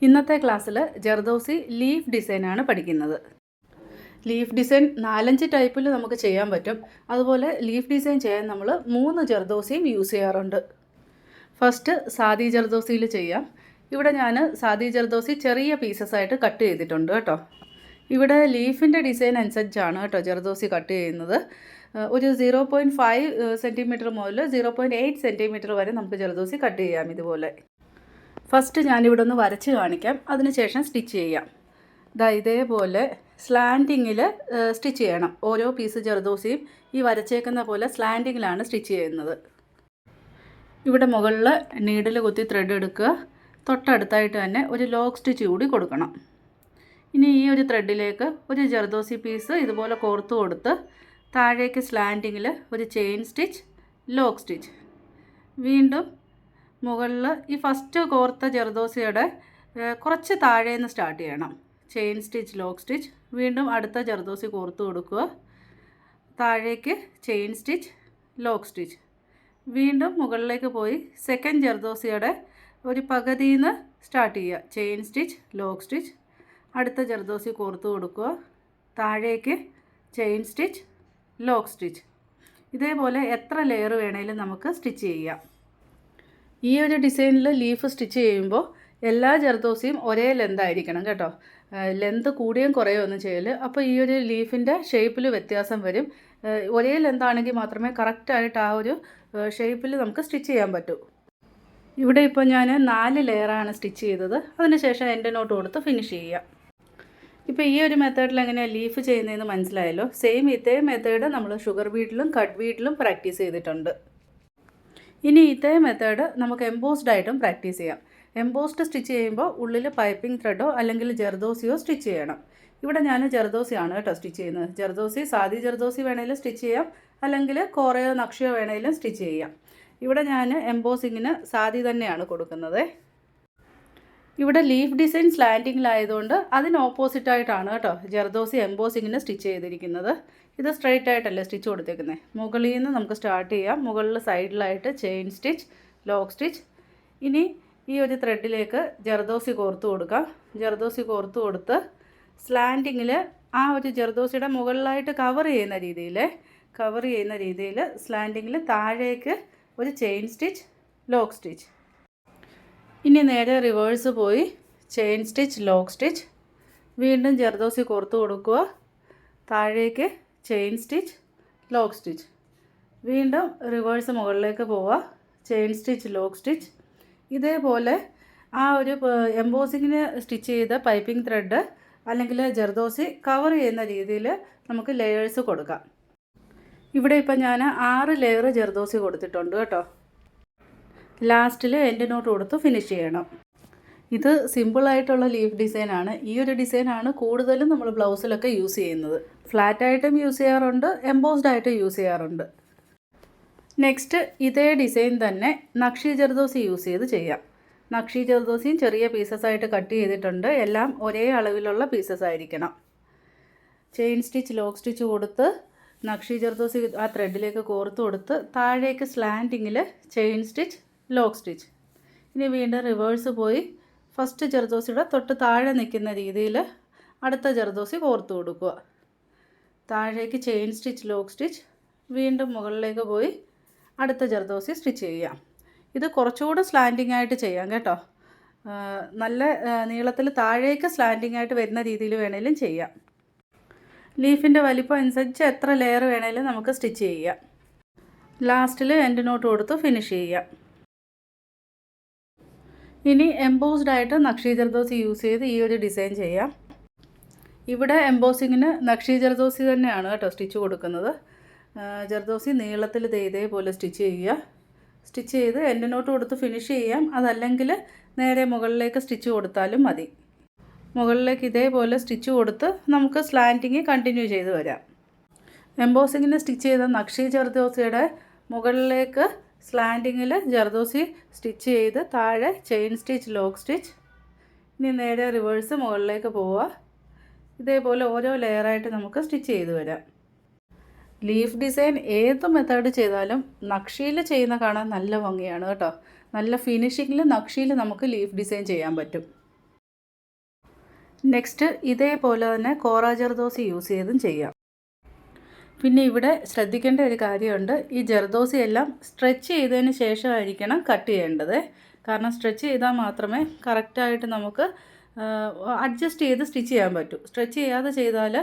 ഇന്നത്തെ ക്ലാസ്സിൽ ജർദോസി ലീഫ് ഡിസൈനാണ് പഠിക്കുന്നത്. ലീഫ് ഡിസൈൻ 4-5 ടൈപ്പിൽ നമുക്ക് ചെയ്യാൻ പറ്റും. അതുപോലെ ലീഫ് ഡിസൈൻ ചെയ്യാൻ നമ്മൾ 3 ജർദോസിയും യൂസ് ചെയ്യാറുണ്ട്. ഫസ്റ്റ് സാദി ജർദോസിയിൽ ചെയ്യാം. ഇവിടെ ഞാൻ സാദി ജർദോസി ചെറിയ പീസസ് ആയിട്ട് കട്ട് ചെയ്തിട്ടുണ്ട് കേട്ടോ. ഇവിടെ ലീഫിൻ്റെ ഡിസൈൻ അനുസരിച്ചാണ് കേട്ടോ ജർദോസി കട്ട് ചെയ്യുന്നത്. ഒരു 0.5 സെൻറ്റിമീറ്റർ മുതൽ 0.8 സെൻറ്റിമീറ്റർ വരെ നമുക്ക് ജർദോസി കട്ട് ചെയ്യാം ഇതുപോലെ. ഫസ്റ്റ് ഞാനിവിടെ ഒന്ന് വരച്ച് കാണിക്കാം, അതിനുശേഷം സ്റ്റിച്ച് ചെയ്യാം. ഇതേപോലെ സ്ലാൻഡിങ്ങിൽ സ്റ്റിച്ച് ചെയ്യണം. ഓരോ പീസ് ജർദോസിയും ഈ വരച്ചേക്കുന്ന പോലെ സ്ലാൻഡിങ്ങിലാണ് സ്റ്റിച്ച് ചെയ്യുന്നത്. ഇവിടെ മുകളിൽ നീഡിൽ കുത്തി ത്രെഡ് എടുക്കുക. തൊട്ടടുത്തായിട്ട് തന്നെ ഒരു ലോക്ക് സ്റ്റിച്ച് കൂടി കൊടുക്കണം. ഇനി ഈ ഒരു ത്രെഡിലേക്ക് ഒരു ജർദോസി പീസ് ഇതുപോലെ കോർത്ത് കൊടുത്ത് താഴേക്ക് സ്ലാൻഡിങ്ങിൽ ഒരു ചെയിൻ സ്റ്റിച്ച്, ലോക്ക് സ്റ്റിച്ച്. വീണ്ടും മുകളിൽ ഈ ഫസ്റ്റ് കോർത്ത ജർദോസിയുടെ കുറച്ച് താഴേന്ന് സ്റ്റാർട്ട് ചെയ്യണം. Chain stitch, lock stitch. വീണ്ടും അടുത്ത ജർദോസി കോർത്ത് കൊടുക്കുക. താഴേക്ക് ചെയിൻ സ്റ്റിച്ച്, ലോക്ക് സ്റ്റിച്ച്. വീണ്ടും മുകളിലേക്ക് പോയി സെക്കൻഡ് ജർദോസിയുടെ ഒരു പകുതിയിൽ നിന്ന് സ്റ്റാർട്ട് ചെയ്യുക. Chain stitch, lock stitch. അടുത്ത ജർദോസി കോർത്ത് കൊടുക്കുക. താഴേക്ക് ചെയിൻ സ്റ്റിച്ച്, ലോക്ക് സ്റ്റിച്ച്. ഇതേപോലെ എത്ര ലെയർ വേണേലും നമുക്ക് സ്റ്റിച്ച് ചെയ്യാം. ഈ ഒരു ഡിസൈനിൽ ലീഫ് സ്റ്റിച്ച് ചെയ്യുമ്പോൾ എല്ലാ ജർദോസിയും ഒരേ ലെന്ത് ആയിരിക്കണം കേട്ടോ. ലെന്ത് കൂടിയും കുറയോ ഒന്നും ചെയ്യൽ. അപ്പോൾ ഈ ഒരു ലീഫിൻ്റെ ഷേപ്പിൽ വ്യത്യാസം വരും. ഒരേ ലെന്ത് ആണെങ്കിൽ മാത്രമേ കറക്റ്റായിട്ട് ആ ഒരു ഷേപ്പിൽ നമുക്ക് സ്റ്റിച്ച് ചെയ്യാൻ പറ്റൂ. ഇവിടെ ഇപ്പോൾ ഞാൻ 4 ലെയറാണ് സ്റ്റിച്ച് ചെയ്തത്. അതിനുശേഷം എൻ്റെ നോട്ട് കൊടുത്ത് ഫിനിഷ് ചെയ്യാം. ഇപ്പോൾ ഈ ഒരു മെത്തേഡിൽ എങ്ങനെയാണ് ലീഫ് ചെയ്യുന്നതെന്ന് മനസ്സിലായല്ലോ. സെയിം ഇതേ മെത്തേഡ് നമ്മൾ ഷുഗർ ബീഡിലും കട്ട് ബീഡിലും പ്രാക്ടീസ് ചെയ്തിട്ടുണ്ട്. ഇനി ഇതേ മെത്തേഡ് നമുക്ക് എംബോസ്ഡ് ആയിട്ടും പ്രാക്ടീസ് ചെയ്യാം. എംബോസ്ഡ് സ്റ്റിച്ച് ചെയ്യുമ്പോൾ ഉള്ളിൽ പൈപ്പിംഗ് ത്രെഡോ അല്ലെങ്കിൽ ജർദോസിയോ സ്റ്റിച്ച് ചെയ്യണം. ഇവിടെ ഞാൻ ജർദോസിയാണ് കേട്ടോ സ്റ്റിച്ച് ചെയ്യുന്നത്. ജർദോസി സാദി ജർദോസി വേണമെങ്കിലും സ്റ്റിച്ച് ചെയ്യാം, അല്ലെങ്കിൽ കോറയോ നക്ഷയോ വേണമെങ്കിലും സ്റ്റിച്ച് ചെയ്യാം. ഇവിടെ ഞാൻ എംബോസിങ്ങിന് സാദി തന്നെയാണ് കൊടുക്കുന്നത്. ഇവിടെ ലീഫ് ഡിസൈൻ സ്ലാൻഡിങ്ങിലായതുകൊണ്ട് അതിന് ഓപ്പോസിറ്റായിട്ടാണ് കേട്ടോ ജർദോസി എംബോസിങ്ങിന് സ്റ്റിച്ച് ചെയ്തിരിക്കുന്നത്. ഇത് സ്ട്രെയിറ്റ് ആയിട്ടല്ലേ സ്റ്റിച്ച് കൊടുത്തേക്കുന്നത്. മുകളിൽ നിന്ന് നമുക്ക് സ്റ്റാർട്ട് ചെയ്യാം. മുകളിൽ സൈഡിലായിട്ട് ചെയിൻ സ്റ്റിച്ച്, ലോക്ക് സ്റ്റിച്ച്. ഇനി ഈ ഒരു ത്രെഡിലേക്ക് ജർദോസി കോർത്ത് കൊടുക്കാം. ജർദോസി കോർത്ത് കൊടുത്ത് സ്ലാൻഡിങ്ങിൽ ആ ഒരു ജർദോസിയുടെ മുകളിലായിട്ട് കവർ ചെയ്യുന്ന രീതിയിൽ സ്ലാൻഡിങ്ങിൽ താഴേക്ക് ഒരു ചെയിൻ സ്റ്റിച്ച്, ലോക്ക് സ്റ്റിച്ച്. ഇനി നേരെ റിവേഴ്സ് പോയി ചെയിൻ സ്റ്റിച്ച്, ലോക്ക് സ്റ്റിച്ച്. വീണ്ടും ജർദോസി കോർത്ത് കൊടുക്കുക. താഴേക്ക് ചെയിൻ സ്റ്റിച്ച്, ലോക്ക് സ്റ്റിച്ച്. വീണ്ടും റിവേഴ്സ് മുകളിലേക്ക് പോവുക. Chain stitch, lock stitch. ഇതേപോലെ ആ ഒരു എംബോസിങ്ങിന് സ്റ്റിച്ച് ചെയ്ത പൈപ്പിംഗ് ത്രെഡ് അല്ലെങ്കിൽ ജർദോസി കവർ ചെയ്യുന്ന രീതിയിൽ നമുക്ക് ലെയേഴ്സ് കൊടുക്കാം. ഇവിടെ ഇപ്പം ഞാൻ 6 ലെയർ ജർദോസി കൊടുത്തിട്ടുണ്ട് കേട്ടോ. ലാസ്റ്റിൽ എൻ്റെ നോട്ട് കൊടുത്ത് ഫിനിഷ് ചെയ്യണം. ഇത് സിമ്പിളായിട്ടുള്ള ലീഫ് ഡിസൈനാണ്. ഈ ഒരു ഡിസൈനാണ് കൂടുതലും നമ്മൾ ബ്ലൗസിലൊക്കെ യൂസ് ചെയ്യുന്നത്. ഫ്ലാറ്റായിട്ടും യൂസ് ചെയ്യാറുണ്ട്, എംബോസ്ഡ് ആയിട്ടും യൂസ് ചെയ്യാറുണ്ട്. നെക്സ്റ്റ് ഇതേ ഡിസൈൻ തന്നെ നക്ഷി ജർദോസി യൂസ് ചെയ്ത് ചെയ്യാം. നക്ഷി ജർദോസിയും ചെറിയ പീസസ് ആയിട്ട് കട്ട് ചെയ്തിട്ടുണ്ട്. എല്ലാം ഒരേ അളവിലുള്ള പീസസ് ആയിരിക്കണം. ചെയിൻ സ്റ്റിച്ച്, ലോക്ക് സ്റ്റിച്ച് കൊടുത്ത് നക്ഷി ജർദോസി ആ ത്രെഡിലേക്ക് കോർത്ത് കൊടുത്ത് താഴേക്ക് സ്ലാൻഡിങ്ങിൽ ചെയിൻ സ്റ്റിച്ച്, ലോക്ക് സ്റ്റിച്ച്. ഇനി വീണ്ടും റിവേഴ്സ് പോയി ഫസ്റ്റ് ജർദോസിയുടെ തൊട്ട് താഴെ നിൽക്കുന്ന രീതിയിൽ അടുത്ത ജർദോസി കോർത്ത് കൊടുക്കുക. താഴേക്ക് ചെയിൻ സ്റ്റിച്ച്, ലോക്ക് സ്റ്റിച്ച്. വീണ്ടും മുകളിലേക്ക് പോയി അടുത്ത ജർദോസി സ്റ്റിച്ച് ചെയ്യാം. ഇത് കുറച്ചുകൂടെ സ്ലാൻഡിങ് ആയിട്ട് ചെയ്യാം കേട്ടോ. നല്ല നീളത്തിൽ താഴേക്ക് സ്ലാൻഡിങ് ആയിട്ട് വരുന്ന രീതിയിൽ വേണേലും ചെയ്യാം. ലീഫിൻ്റെ വലിപ്പം അനുസരിച്ച് എത്ര ലെയർ വേണേലും നമുക്ക് സ്റ്റിച്ച് ചെയ്യാം. ലാസ്റ്റിൽ എൻഡ് നോട്ട് കൊടുത്ത് ഫിനിഷ് ചെയ്യാം. ഇനി എംബോസ്ഡ് ആയിട്ട് നക്ഷി ജർദോസി യൂസ് ചെയ്ത് ഈ ഒരു ഡിസൈൻ ചെയ്യാം. ഇവിടെ എംബോസിങ്ങിന് നക്ഷി ജർദോസി തന്നെയാണ് കേട്ടോ സ്റ്റിച്ച് കൊടുക്കുന്നത്. ജർദോസി നീളത്തിൽ ഇതേപോലെ സ്റ്റിച്ച് ചെയ്യുക. സ്റ്റിച്ച് ചെയ്ത് എൻഡ് നോട്ട് കൊടുത്ത് ഫിനിഷ് ചെയ്യാം. അതല്ലെങ്കിൽ നേരെ മുകളിലേക്ക് സ്റ്റിച്ച് കൊടുത്താലും മതി. മുകളിലേക്ക് ഇതേപോലെ സ്റ്റിച്ച് കൊടുത്ത് നമുക്ക് സ്ലാൻഡിങ് കണ്ടിന്യൂ ചെയ്ത് വരാം. എംബോസിങ്ങിന് സ്റ്റിച്ച് ചെയ്ത നക്ഷി ജർദോസിയുടെ മുകളിലേക്ക് സ്ലാൻഡിങ്ങിൽ ജർദോസി സ്റ്റിച്ച് ചെയ്ത് താഴെ ചെയിൻ സ്റ്റിച്ച്, ലോക്ക് സ്റ്റിച്ച്. ഇനി നേരെ റിവേഴ്സ് മുകളിലേക്ക് പോവുക. ഇതേപോലെ ഓരോ ലെയറായിട്ട് നമുക്ക് സ്റ്റിച്ച് ചെയ്ത് വരാം. ലീഫ് ഡിസൈൻ ഏത് മെത്തേഡ് ചെയ്താലും നക്ഷയിൽ ചെയ്യുന്ന കാണാൻ നല്ല ഭംഗിയാണ് കേട്ടോ. നല്ല ഫിനിഷിങ്ങിൽ നക്ഷയിൽ നമുക്ക് ലീഫ് ഡിസൈൻ ചെയ്യാൻ പറ്റും. നെക്സ്റ്റ് ഇതേപോലെ തന്നെ കോറ ജർദോസി യൂസ് ചെയ്തും ചെയ്യാം. പിന്നെ ഇവിടെ ശ്രദ്ധിക്കേണ്ട ഒരു കാര്യമുണ്ട്, ഈ ജർദോസി എല്ലാം സ്ട്രെച്ച് ചെയ്തതിന് ശേഷമായിരിക്കണം കട്ട് ചെയ്യേണ്ടത്. കാരണം സ്ട്രെച്ച് ചെയ്താൽ മാത്രമേ കറക്റ്റായിട്ട് നമുക്ക് അഡ്ജസ്റ്റ് ചെയ്ത് സ്റ്റിച്ച് ചെയ്യാൻ പറ്റൂ. സ്ട്രെച്ച് ചെയ്യാതെ ചെയ്താൽ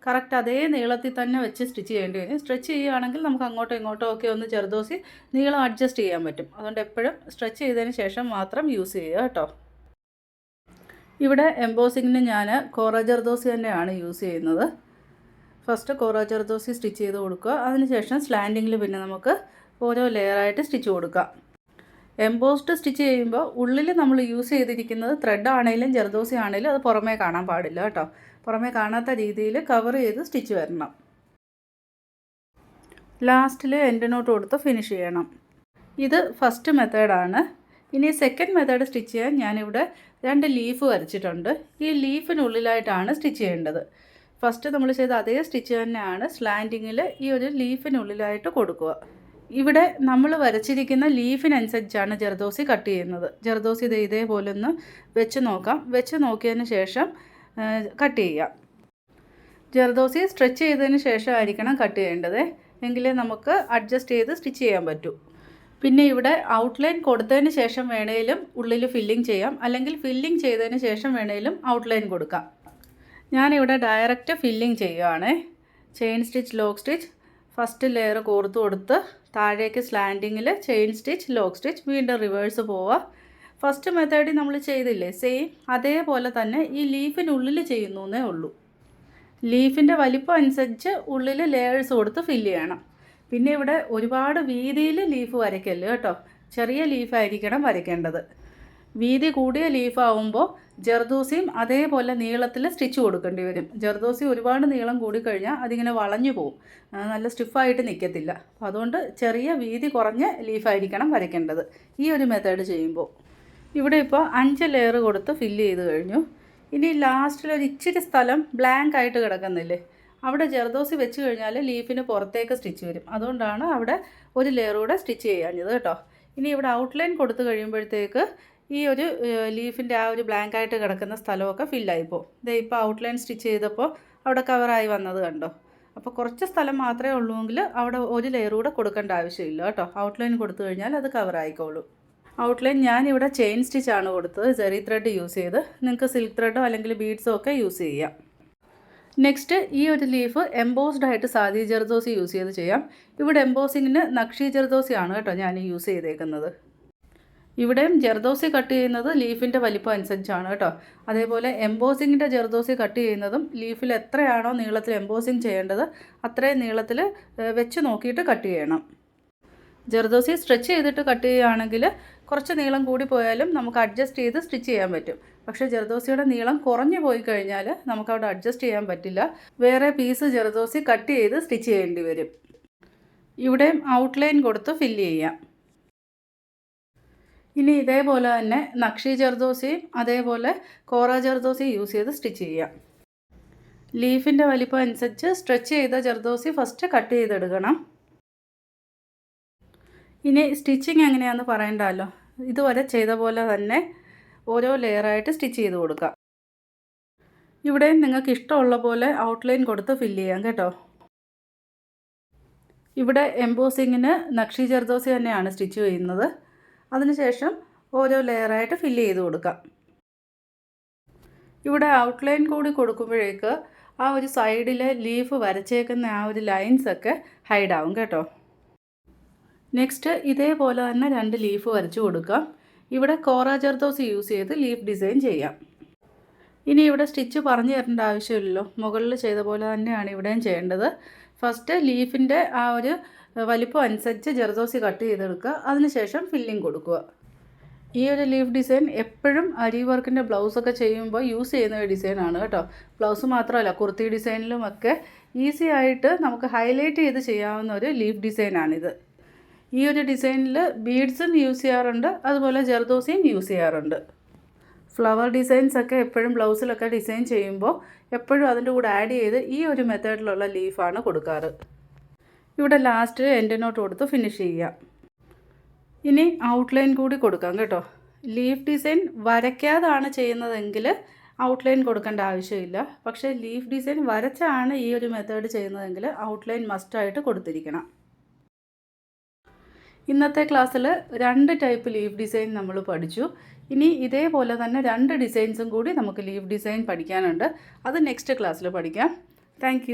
കറക്റ്റ് അതേ നീളത്തിൽ തന്നെ വെച്ച് സ്റ്റിച്ച് ചെയ്യേണ്ടി വരും. സ്ട്രെച്ച് ചെയ്യുകയാണെങ്കിൽ നമുക്ക് അങ്ങോട്ടോ ഇങ്ങോട്ടോ ഒക്കെ ഒന്ന് ജർദോസി നീളം അഡ്ജസ്റ്റ് ചെയ്യാൻ പറ്റും. അതുകൊണ്ട് എപ്പോഴും സ്ട്രെച്ച് ചെയ്തതിന് ശേഷം മാത്രം യൂസ് ചെയ്യുക കേട്ടോ. ഇവിടെ എംബോസിങ്ങിന് ഞാൻ കോറ ജർദോസി തന്നെയാണ് യൂസ് ചെയ്യുന്നത്. ഫസ്റ്റ് കോറ ജർദോസി സ്റ്റിച്ച് ചെയ്ത് കൊടുക്കുക. അതിനുശേഷം സ്ലാൻഡിങ്ങിൽ പിന്നെ നമുക്ക് ഓരോ ലെയറായിട്ട് സ്റ്റിച്ച് കൊടുക്കാം. എംബോസ്ഡ് സ്റ്റിച്ച് ചെയ്യുമ്പോൾ ഉള്ളിൽ നമ്മൾ യൂസ് ചെയ്തിരിക്കുന്നത് ത്രെഡ് ആണെങ്കിലും ജർദോസി ആണെങ്കിലും അത് പുറമേ കാണാൻ പാടില്ല കേട്ടോ. പുറമേ കാണാത്ത രീതിയിൽ കവർ ചെയ്ത് സ്റ്റിച്ച് വരണം. ലാസ്റ്റിൽ എൻഡ് നോട്ട് കൊടുത്ത് ഫിനിഷ് ചെയ്യണം. ഇത് ഫസ്റ്റ് മെത്തേഡാണ്. ഇനി സെക്കൻഡ് മെത്തേഡ് സ്റ്റിച്ച് ചെയ്യാൻ ഞാനിവിടെ 2 ലീഫ് വരച്ചിട്ടുണ്ട്. ഈ ലീഫിനുള്ളിലായിട്ടാണ് സ്റ്റിച്ച് ചെയ്യേണ്ടത്. ഫസ്റ്റ് നമ്മൾ ചെയ്ത അതേ സ്റ്റിച്ച് തന്നെയാണ് സ്ലാൻഡിങ്ങിൽ ഈ ഒരു ലീഫിനുള്ളിലായിട്ട് കൊടുക്കുക. ഇവിടെ നമ്മൾ വരച്ചിരിക്കുന്ന ലീഫിനനുസരിച്ചാണ് ജർദോസി കട്ട് ചെയ്യുന്നത്. ജർദോസി ഇതേപോലെ ഒന്ന് വെച്ച് നോക്കാം. വെച്ച് നോക്കിയതിന് ശേഷം കട്ട് ചെയ്യാം. ജർദോസി സ്ട്രെച്ച് ചെയ്തതിന് ശേഷമായിരിക്കണം കട്ട് ചെയ്യേണ്ടത്. എങ്കിലേ നമുക്ക് അഡ്ജസ്റ്റ് ചെയ്ത് സ്റ്റിച്ച് ചെയ്യാൻ പറ്റൂ. പിന്നെ ഇവിടെ ഔട്ട്ലൈൻ കൊടുത്തതിന് ശേഷം വേണേലും ഉള്ളിൽ ഫില്ലിങ് ചെയ്യാം, അല്ലെങ്കിൽ ഫില്ലിങ് ചെയ്തതിന് ശേഷം വേണേലും ഔട്ട്ലൈൻ കൊടുക്കാം. ഞാനിവിടെ ഡയറക്റ്റ് ഫില്ലിങ് ചെയ്യുകയാണ്. Chain stitch, lock stitch, first layer കോർത്ത് കൊടുത്ത് താഴേക്ക് സ്ലാൻഡിങ്ങിൽ ചെയിൻ സ്റ്റിച്ച്, ലോക്ക് സ്റ്റിച്ച്, വീണ്ടും റിവേഴ്സ് പോവുക. ഫസ്റ്റ് മെത്തേഡിൽ നമ്മൾ ചെയ്തില്ലേ സെയിം അതേപോലെ തന്നെ ഈ ലീഫിനുള്ളിൽ ചെയ്യുന്നേ ഉള്ളൂ. ലീഫിൻ്റെ വലിപ്പം അനുസരിച്ച് ഉള്ളിൽ ലെയേഴ്സ് കൊടുത്ത് ഫില്ല് ചെയ്യണം. പിന്നെ ഇവിടെ ഒരുപാട് വീതിയിൽ ലീഫ് വരയ്ക്കല്ല് കേട്ടോ. ചെറിയ ലീഫായിരിക്കണം വരയ്ക്കേണ്ടത്. വീതി കൂടിയ ലീഫാവുമ്പോൾ ജർദോസിയും അതേപോലെ നീളത്തിൽ സ്റ്റിച്ച് കൊടുക്കേണ്ടി വരും. ജർദോസി ഒരുപാട് നീളം കൂടിക്കഴിഞ്ഞാൽ അതിങ്ങനെ വളഞ്ഞു പോവും, നല്ല സ്റ്റിഫായിട്ട് നിൽക്കത്തില്ല. അപ്പോൾ അതുകൊണ്ട് ചെറിയ വീതി കുറഞ്ഞ ലീഫായിരിക്കണം വരയ്ക്കേണ്ടത് ഈ ഒരു മെത്തേഡ് ചെയ്യുമ്പോൾ. ഇവിടെ ഇപ്പോൾ 5 ലെയർ കൊടുത്ത് ഫില്ല് ചെയ്ത് കഴിഞ്ഞു. ഇനി ലാസ്റ്റിൽ ഒരു ഇച്ചിരി സ്ഥലം ബ്ലാങ്ക് ആയിട്ട് കിടക്കുന്നില്ലേ, അവിടെ ജർദോസി വെച്ച് കഴിഞ്ഞാൽ ലീഫിന് പുറത്തേക്ക് സ്റ്റിച്ച് വരും. അതുകൊണ്ടാണ് അവിടെ ഒരു ലെയർ കൂടെ സ്റ്റിച്ച് ചെയ്യാഞ്ഞത് കേട്ടോ. ഇനി ഇവിടെ ഔട്ട്ലൈൻ കൊടുത്തു കഴിയുമ്പോഴത്തേക്ക് ഈ ഒരു ലീഫിൻ്റെ ആ ഒരു ബ്ലാങ്ക് ആയിട്ട് കിടക്കുന്ന സ്ഥലമൊക്കെ ഫില്ലായിപ്പോൾ. ഇതേ ഇപ്പോൾ ഔട്ട്ലൈൻ സ്റ്റിച്ച് ചെയ്തപ്പോൾ അവിടെ കവറായി വന്നത് കണ്ടോ. അപ്പോൾ കുറച്ച് സ്ഥലം മാത്രമേ ഉള്ളൂവെങ്കിൽ അവിടെ ഒരു ലെയർ കൂടെ കൊടുക്കേണ്ട ആവശ്യമില്ല കേട്ടോ. ഔട്ട്ലൈൻ കൊടുത്തു കഴിഞ്ഞാൽ അത് കവറായിക്കോളൂ. ഔട്ട്ലൈൻ ഞാനിവിടെ ചെയിൻ സ്റ്റിച്ചാണ് കൊടുത്തത്, ജെറി ത്രെഡ് യൂസ് ചെയ്ത്. നിങ്ങൾക്ക് സിൽക്ക് ത്രെഡോ അല്ലെങ്കിൽ ബീഡ്സോ ഒക്കെ യൂസ് ചെയ്യാം. നെക്സ്റ്റ് ഈ ഒരു ലീഫ് എംബോസ്ഡ് ആയിട്ട് സാദി ജർദോസി യൂസ് ചെയ്ത് ചെയ്യാം. ഇവിടെ എംബോസിങ്ങിന് നക്ഷി ജർദോസിയാണ് കേട്ടോ ഞാൻ യൂസ് ചെയ്തേക്കുന്നത്. ഇവിടെയും ജർദോസി കട്ട് ചെയ്യുന്നത് ലീഫിൻ്റെ വലിപ്പം അനുസരിച്ചാണ് കേട്ടോ. അതേപോലെ എംബോസിങ്ങിൻ്റെ ജർദോസി കട്ട് ചെയ്യുന്നതും ലീഫിൽ എത്രയാണോ നീളത്തിൽ എംബോസിങ് ചെയ്യേണ്ടത് അത്രയും നീളത്തിൽ വെച്ച് നോക്കിയിട്ട് കട്ട് ചെയ്യണം. ജർദോസി സ്ട്രെച്ച് ചെയ്തിട്ട് കട്ട് ചെയ്യുകയാണെങ്കിൽ കുറച്ച് നീളം കൂടി പോയാലും നമുക്ക് അഡ്ജസ്റ്റ് ചെയ്ത് സ്റ്റിച്ച് ചെയ്യാൻ പറ്റും. പക്ഷേ ജർദോസിയുടെ നീളം കുറഞ്ഞു പോയി കഴിഞ്ഞാൽ നമുക്കവിടെ അഡ്ജസ്റ്റ് ചെയ്യാൻ പറ്റില്ല. വേറെ പീസ് ജർദോസി കട്ട് ചെയ്ത് സ്റ്റിച്ച് ചെയ്യേണ്ടി വരും. ഇവിടെയും ഔട്ട്ലൈൻ കൊടുത്ത് ഫില്ല് ചെയ്യാം. ഇനി ഇതേപോലെ തന്നെ നക്ഷി ജർദോസിയും അതേപോലെ കോറ ജർദോസിയും യൂസ് ചെയ്ത് സ്റ്റിച്ച് ചെയ്യാം. ലീഫിൻ്റെ വലിപ്പം അനുസരിച്ച് സ്ട്രെച്ച് ചെയ്ത ജർദോസി ഫസ്റ്റ് കട്ട് ചെയ്തെടുക്കണം. ഇനി സ്റ്റിച്ചിങ് എങ്ങനെയാണെന്ന് പറയണ്ടല്ലോ. ഇതുവരെ ചെയ്ത പോലെ തന്നെ ഓരോ ലെയറായിട്ട് സ്റ്റിച്ച് ചെയ്ത് കൊടുക്കാം. ഇവിടെ നിങ്ങൾക്ക് ഇഷ്ടമുള്ള പോലെ ഔട്ട്ലൈൻ കൊടുത്ത് ഫില്ല് ചെയ്യാം കേട്ടോ. ഇവിടെ എംബോസിങ്ങിന് നക്ഷി ജർദോസി തന്നെയാണ് സ്റ്റിച്ച് ചെയ്യുന്നത്. അതിനുശേഷം ഓരോ ലെയറായിട്ട് ഫില്ല് ചെയ്ത് കൊടുക്കാം. ഇവിടെ ഔട്ട്ലൈൻ കൂടി കൊടുക്കുമ്പോഴേക്ക് ആ ഒരു സൈഡിലെ ലീഫ് വരച്ചേക്കുന്ന ആ ഒരു ലൈൻസൊക്കെ ഹൈഡാവും കേട്ടോ. നെക്സ്റ്റ് ഇതേപോലെ തന്നെ 2 ലീഫ് വരച്ച് കൊടുക്കാം. ഇവിടെ കോറ ജർദോസി യൂസ് ചെയ്ത് ലീഫ് ഡിസൈൻ ചെയ്യാം. ഇനി ഇവിടെ സ്റ്റിച്ച് പറഞ്ഞു തരേണ്ട ആവശ്യമില്ലല്ലോ, മുകളിൽ ചെയ്ത പോലെ തന്നെയാണ് ഇവിടെയും ചെയ്യേണ്ടത്. ഫസ്റ്റ് ലീഫിൻ്റെ ആ ഒരു വലിപ്പം അനുസരിച്ച് ജർദോസി കട്ട് ചെയ്തെടുക്കുക. അതിനുശേഷം ഫില്ലിങ് കൊടുക്കുക. ഈ ഒരു ലീഫ് ഡിസൈൻ എപ്പോഴും അരി വർക്കിൻ്റെ ബ്ലൗസൊക്കെ ചെയ്യുമ്പോൾ യൂസ് ചെയ്യുന്ന ഒരു ഡിസൈനാണ് കേട്ടോ. ബ്ലൗസ് മാത്രമല്ല കുർത്തി ഡിസൈനിലുമൊക്കെ ഈസി ആയിട്ട് നമുക്ക് ഹൈലൈറ്റ് ചെയ്ത് ചെയ്യാവുന്ന ഒരു ലീഫ് ഡിസൈനാണിത്. ഈ ഒരു ഡിസൈനിൽ ബീഡ്സും യൂസ് ചെയ്യാറുണ്ട്, അതുപോലെ ജർദോസിയും യൂസ് ചെയ്യാറുണ്ട്. ഫ്ലവർ ഡിസൈൻസ് ഒക്കെ എപ്പോഴും ബ്ലൗസിലൊക്കെ ഡിസൈൻ ചെയ്യുമ്പോൾ എപ്പോഴും അതിൻ്റെ കൂടെ ആഡ് ചെയ്ത് ഈ ഒരു മെത്തേഡിലുള്ള ലീഫാണ് കൊടുക്കാറ്. ഇവിടെ ലാസ്റ്റ് എൻഡ് നോട്ട് കൊടുത്ത് ഫിനിഷ് ചെയ്യാം. ഇനി ഔട്ട്ലൈൻ കൂടി കൊടുക്കാം കേട്ടോ. ലീഫ് ഡിസൈൻ വരയ്ക്കാതാണ് ചെയ്യുന്നതെങ്കിൽ ഔട്ട്ലൈൻ കൊടുക്കേണ്ട ആവശ്യമില്ല. പക്ഷേ ലീഫ് ഡിസൈൻ വരച്ചാണ് ഈ ഒരു മെത്തേഡ് ചെയ്യുന്നതെങ്കിൽ ഔട്ട്ലൈൻ മസ്റ്റായിട്ട് കൊടുത്തിരിക്കണം. ഇന്നത്തെ ക്ലാസ്സിൽ 2 ടൈപ്പ് ലീഫ് ഡിസൈൻ നമ്മൾ പഠിച്ചു. ഇനി ഇതേപോലെ തന്നെ 2 ഡിസൈൻസും കൂടി നമുക്ക് ലീഫ് ഡിസൈൻ പഠിക്കാനുണ്ട്. അത് നെക്സ്റ്റ് ക്ലാസ്സിൽ പഠിക്കാം. താങ്ക്